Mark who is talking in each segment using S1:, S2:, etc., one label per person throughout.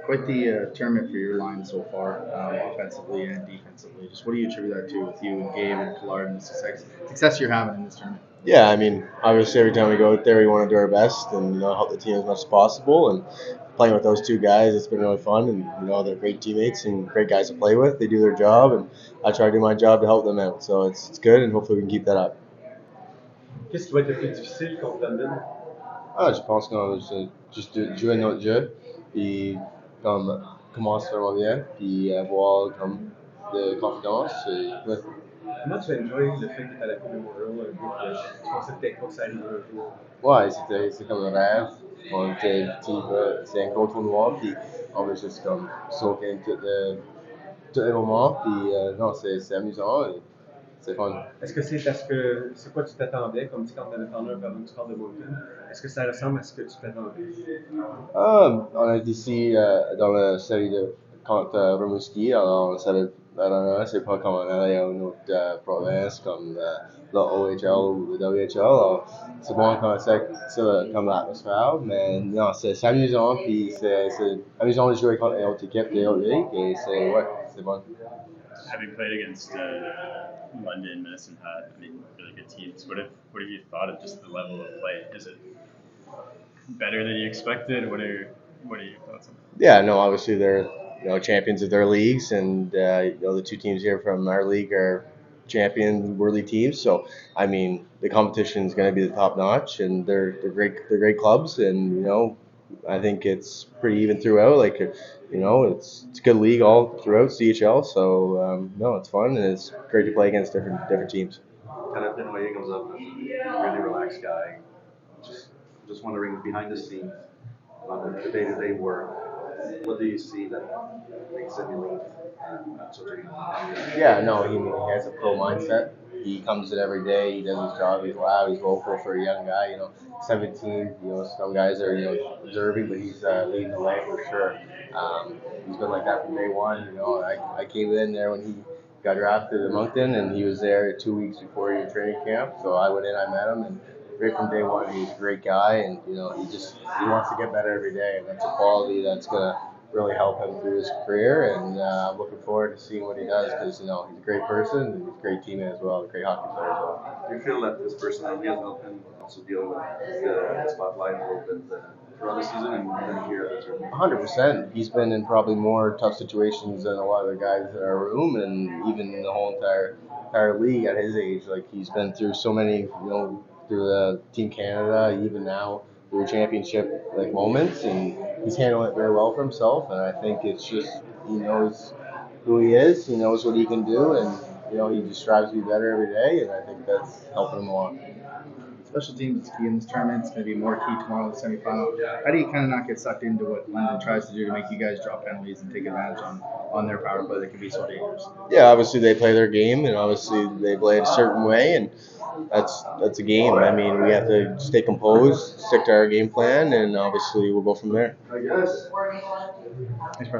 S1: Quite the tournament for your line so far, offensively and defensively. Just what do you attribute that to with you and Gabe and Collard and the success you're having in this tournament?
S2: Yeah, I mean, obviously every time we go out there, we want to do our best and help the team as much as possible. And playing with those two guys, it's been really fun. And they're great teammates and great guys to play with. They do their job, and I try to do my job to help them out. So it's good, and hopefully we can keep that up.
S3: Qu'est-ce qui va être le plus difficile contre London?
S2: Ah, je pense qu'on va juste jouer notre jeu, puis comme commencer vraiment bien, puis avoir comme de confiance. Ouais.
S3: Comment tu as enjoyé le fait que tu à la Coupe Memorial un peu que tu pensais peut-être pas que ça arriverait un jour?
S2: Ouais, c'est comme un rêve. On était petit, c'est un gros tournoi, puis on veut juste comme sauter tous les moments, puis non, c'est amusant, et c'est fun.
S3: Est-ce que c'est parce que c'est quoi tu t'attendais, comme tu quand on avait parlé un peu avant que tu parles de Moncton? Est-ce que ça ressemble à ce que tu t'attendais?
S2: On est ici dans la série de contre Rimouski, alors on savait, I don't know, c'est pas comme on allait à une autre province comme le OHL ou le WHL. Alors, c'est bon quand c'est comme l'atmosphère, mais non, c'est amusant, puis c'est amusant de jouer contre les autres équipes des autres ligues, et c'est bon.
S4: Having played against London, Medicine Hat, I mean, really good teams. What have you thought of just the level of play? Is it better than you expected? What are your thoughts on that?
S2: Yeah, no, obviously they're champions of their leagues, and the two teams here from our league are champion worthy teams. So I mean, the competition is going to be the top notch, and they're great clubs, and I think it's pretty even throughout. Like it's a good league all throughout CHL. So no, it's fun, and it's great to play against different teams.
S5: Kind of Benoit comes up as a really relaxed guy. Just just wondering behind the scenes on the day-to-day work, what do you see that makes him elite and such a
S2: Yeah, no, he has a pro mindset. He comes in every day. He does his job. He's loud. He's vocal for a young guy. 17. Some guys are observing, but he's leading the way for sure. He's been like that from day one. I came in there when he got drafted to Moncton, and he was there 2 weeks before he training camp. So I went in, I met him, and right from day one, he's a great guy, and he wants to get better every day, and that's a quality that's gonna really help him through his career. And I'm looking forward to seeing what he does because he's a great person and he's a great teammate as well, a great hockey player as well.
S5: Do you feel that this personality has helped him also deal with the spotlight a little bit throughout the season and even here at the tournament?
S2: 100%. He's been in probably more tough situations than a lot of the guys in our room, and even in the whole entire league at his age. Like he's been through so many, through the Team Canada, even now through championship like moments, and he's handling it very well for himself. And I think it's just he knows who he is, he knows what he can do, and he just strives to be better every day. And I think that's helping him a lot.
S1: Special teams is key in this tournament. It's going to be more key tomorrow in the semifinal. How do you kind of not get sucked into what London tries to do to make you guys drop penalties and take advantage on their power play that can be so dangerous?
S2: Yeah, obviously they play their game, and obviously they play it a certain way, and that's a game. I mean, we have to stay composed, stick to our game plan, and obviously we'll go from there.
S1: Thanks, bro.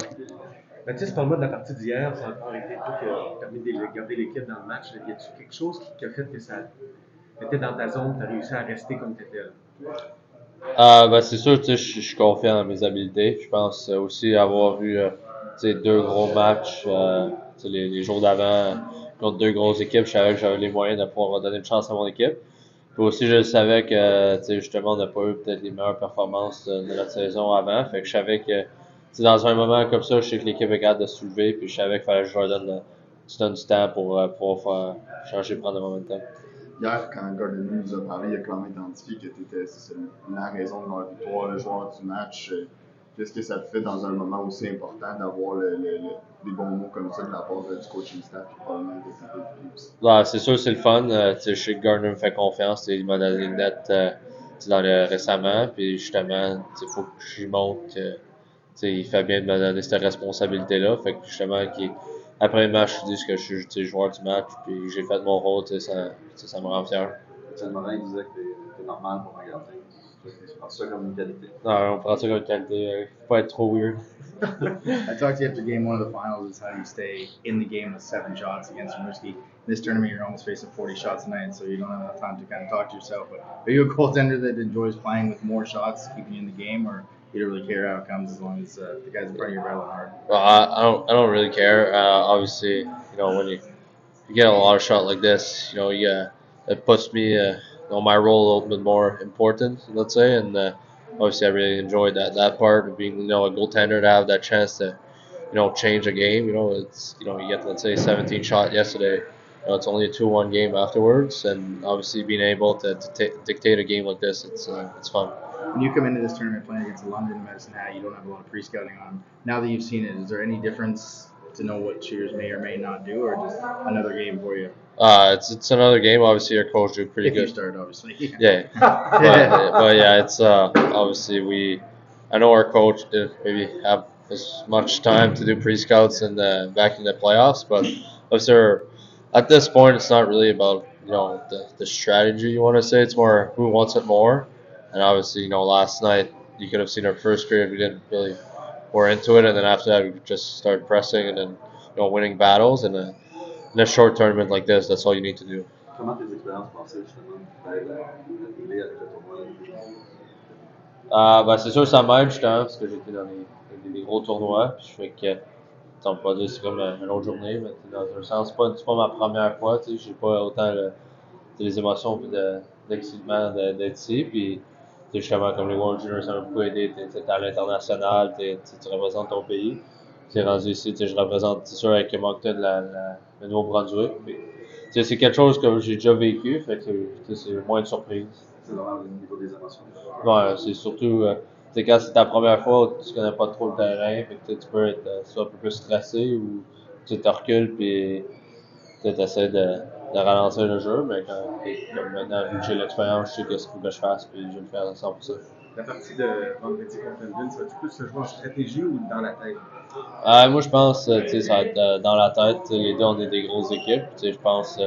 S3: Mathis, parle-moi de la partie d'hier. Ça a encore été toi qui a permis de garder l'équipe dans le match. Y a-t-il quelque chose qui a fait que ça était dans ta zone, tu as réussi à rester comme tu étais là?
S6: C'est sûr, je suis confiant dans mes habiletés. Je pense aussi avoir vu deux gros matchs les jours d'avant contre deux grosses équipes. Je savais que j'avais les moyens de pouvoir donner une chance à mon équipe. Puis aussi, je savais que justement, on n'a pas eu peut-être les meilleures performances de notre saison avant. Fait que je savais que dans un moment comme ça, je sais que l'équipe est capable de se soulever. Puis je savais qu'il fallait que je leur donne du temps pour pouvoir faire changer, prendre le momentum.
S7: Hier, quand Gordon nous a parlé, il a clairement identifié que tu étais la raison de leur victoire, le joueur du match. Qu'est-ce que ça te fait dans un moment aussi important d'avoir des bons mots comme ça de la part du coaching staff et probablement des équipes aussi?
S6: C'est sûr, c'est le fun. Je sais que Gardner me fait confiance. Il m'a donné une note récemment. Puis justement, il faut que je lui montre que il fait bien de me donner cette responsabilité-là. Fait que justement, après le match, je dis que je suis joueur du match. Puis j'ai fait mon rôle. Ça me rend fier.
S5: Morin disait que t'es normal pour un gardien. Tu prends ça comme une qualité.
S6: Non, on prend ça comme une qualité. Faut pas être trop weird.
S1: I talked to you after game one of the finals is how you stay in the game with 7 shots against Rimouski. In this tournament, you're almost facing 40 shots a night, so you don't have enough time to kind of talk to yourself. But are you a goaltender that enjoys playing with more shots, keeping you in the game, or you don't really care how it comes as long as the guys in front of you are battling hard?
S6: Well, I don't really care. Obviously, when you get a lot of shot like this, it puts me, my role a little bit more important, let's say, and obviously I really enjoyed that part of being, a goaltender to have that chance to, change a game. It's you get, let's say, 17 shot yesterday. It's only a 2-1 game afterwards, and obviously being able to dictate a game like this, it's fun.
S1: When you come into this tournament playing against London, Medicine Hat, you don't have a lot of pre-scouting on them. Now that you've seen it, is there any difference to know what shooters may or may not do, or just another game for you?
S6: It's another game. Obviously, our coach did pretty
S1: if
S6: good.
S1: You start, obviously.
S6: Yeah, but yeah, it's obviously I know our coach didn't maybe have as much time to do pre-scouts and back in the playoffs, but obviously at this point it's not really about the strategy you want to say. It's more who wants it more, and obviously last night you could have seen our first period we didn't really were into it, and then after that we just started pressing and then winning battles, and in a short tournament like this, that's all you need to do.
S5: Comment tes expériences passées justement avec la télé, avec le tournoi?
S6: C'est sûr que ça m'aide justement parce que j'étais dans des gros tournois. Puis je fais que, on peut pas dire que c'est comme une autre journée, mais dans un sens, c'est pas ma première fois. J'ai pas autant les émotions et d'excitement d'être ici. Puis justement, comme les World Juniors, ça m'a beaucoup aidé. T'es à l'international, tu représentes ton pays. T'es rendu ici, je représente, c'est sûr, avec Moncton, le Nouveau-Brunswick. Puis, c'est quelque chose que j'ai déjà vécu, fait que c'est moins de surprise.
S5: C'est vraiment le niveau des émotions.
S6: Ouais, c'est surtout quand c'est ta première fois, tu connais pas trop le terrain, fait que tu peux être soit un peu plus stressé ou tu te recules puis tu essaies de ralentir le jeu, mais comme maintenant, vu que j'ai l'expérience, je sais qu'est-ce qu'il faut que je fasse puis je vais le faire à 100%.
S3: La partie de vendredi contre London, ça va-tu plus se jouer en stratégie ou dans la tête?
S6: Moi, je pense ça va être dans la tête. Les deux, on est des grosses équipes. Je pense,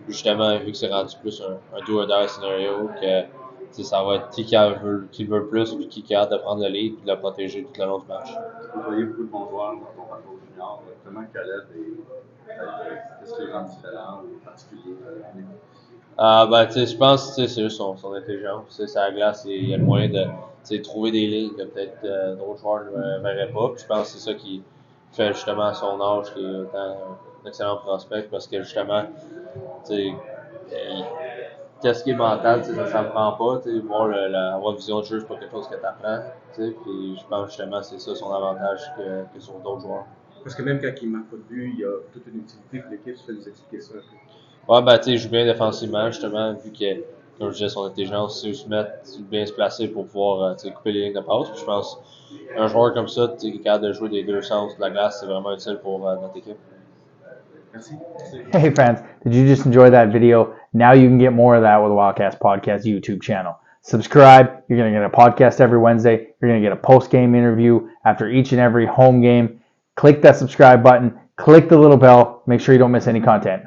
S6: justement, vu que c'est rendu plus un do-or-die scénario, que ça va être qui veut plus et qui a hâte de prendre le lead et de le protéger tout le long du match.
S5: Vous voyez beaucoup de bons joueurs dans ton parcours junior. Comment Caleb qu'est-ce qui le rend différent ou particulier?
S6: Je pense que c'est juste son intelligence. C'est à la glace, il y a le moyen de trouver des lignes que peut-être d'autres joueurs ne verraient pas. Puis je pense que c'est ça qui fait justement à son âge qu'il est autant un excellent prospect parce que justement, qu'est-ce qui est mental, ça ne prend pas. Voir avoir vision de jeu, c'est pas quelque chose que tu apprends. Puis je pense justement que c'est ça son avantage que sur d'autres joueurs.
S3: Parce que même quand il ne marque pas de but, il y a toute une utilité pour l'équipe. Tu peux nous expliquer ça un peu?
S6: Ouais, il joue bien défensivement, justement, vu que, comme je disais, son intelligence, c'est bien se placer pour pouvoir couper les lignes de passe. Puis je pense un joueur comme ça, qui est capable de jouer des deux sens de la glace, c'est vraiment utile pour notre équipe.
S3: Merci.
S8: Hey fans, did you just enjoy that video? Now you can get more of that with the Wildcast Podcast YouTube channel. Subscribe. You're going to get a podcast every Wednesday. You're going to get a post-game interview after each and every home game. Click that subscribe button. Click the little bell. Make sure you don't miss any content.